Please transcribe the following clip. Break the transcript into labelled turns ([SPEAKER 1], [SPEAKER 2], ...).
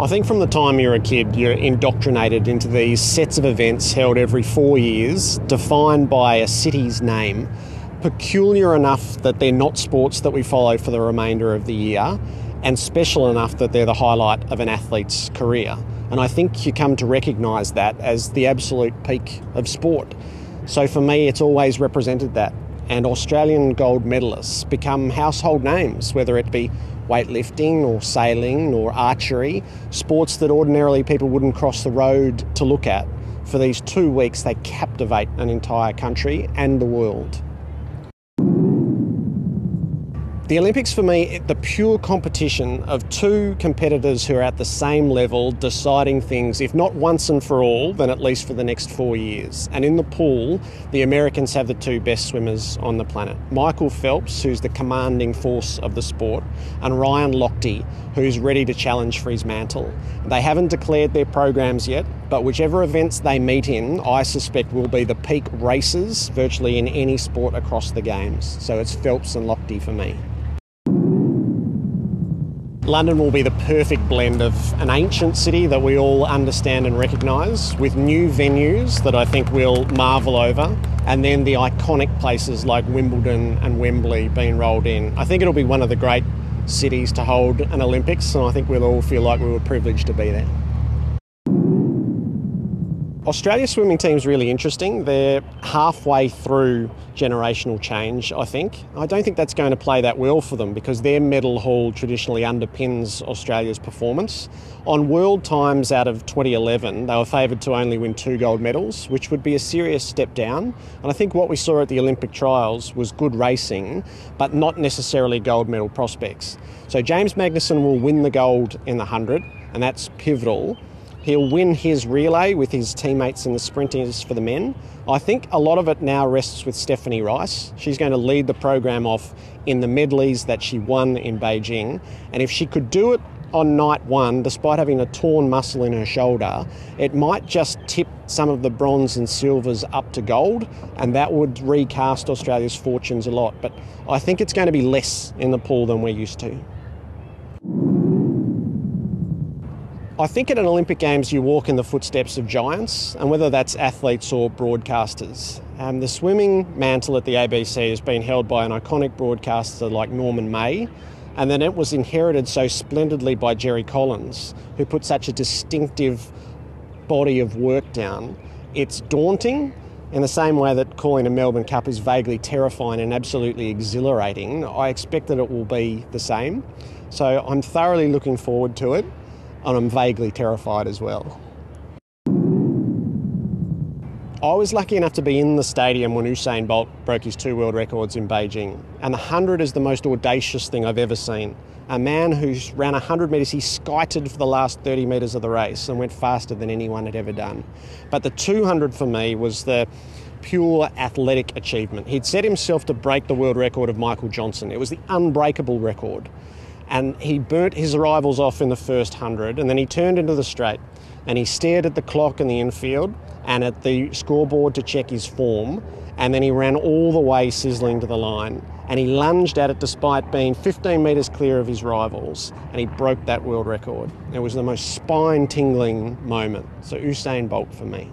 [SPEAKER 1] I think from the time you're a kid, you're indoctrinated into these sets of events held every 4 years, defined by a city's name, peculiar enough that they're not sports that we follow for the remainder of the year, and special enough that they're the highlight of an athlete's career. And I think you come to recognise that as the absolute peak of sport. So for me, it's always represented that. And Australian gold medalists become household names, whether it be weightlifting or sailing or archery, sports that ordinarily people wouldn't cross the road to look at. For these 2 weeks, they captivate an entire country and the world. The Olympics for me, the pure competition of two competitors who are at the same level deciding things, if not once and for all, then at least for the next 4 years. And in the pool, the Americans have the two best swimmers on the planet. Michael Phelps, who's the commanding force of the sport, and Ryan Lochte, who's ready to challenge for his mantle. They haven't declared their programs yet, but whichever events they meet in, I suspect will be the peak races virtually in any sport across the games. So it's Phelps and Lochte for me. London will be the perfect blend of an ancient city that we all understand and recognise, with new venues that I think we'll marvel over, and then the iconic places like Wimbledon and Wembley being rolled in. I think it'll be one of the great cities to hold an Olympics, and I think we'll all feel like we were privileged to be there. Australia's swimming team's really interesting. They're halfway through generational change, I think. I don't think that's going to play that well for them because their medal haul traditionally underpins Australia's performance. On world times out of 2011, they were favoured to only win 2 gold medals, which would be a serious step down. And I think what we saw at the Olympic trials was good racing, but not necessarily gold medal prospects. So James Magnussen will win the gold in the 100, and that's pivotal. He'll win his relay with his teammates in the sprinters for the men. I think a lot of it now rests with Stephanie Rice. She's going to lead the program off in the medleys that she won in Beijing. And if she could do it on night one, despite having a torn muscle in her shoulder, it might just tip some of the bronze and silvers up to gold, and that would recast Australia's fortunes a lot. But I think it's going to be less in the pool than we're used to. I think at an Olympic Games you walk in the footsteps of giants, and whether that's athletes or broadcasters. The swimming mantle at the ABC has been held by an iconic broadcaster like Norman May, and then it was inherited so splendidly by Jerry Collins, who put such a distinctive body of work down. It's daunting in the same way that calling a Melbourne Cup is vaguely terrifying and absolutely exhilarating. I expect that it will be the same. So I'm thoroughly looking forward to it. And I'm vaguely terrified as well. I was lucky enough to be in the stadium when Usain Bolt broke his 2 world records in Beijing. And the 100 is the most audacious thing I've ever seen. A man who's ran 100 metres, he skited for the last 30 metres of the race and went faster than anyone had ever done. But the 200 for me was the pure athletic achievement. He'd set himself to break the world record of Michael Johnson. It was the unbreakable record. And he burnt his rivals off in the first 100, and then he turned into the straight and he stared at the clock in the infield and at the scoreboard to check his form, and then he ran all the way sizzling to the line and he lunged at it despite being 15 metres clear of his rivals, and he broke that world record. It was the most spine-tingling moment. So Usain Bolt for me.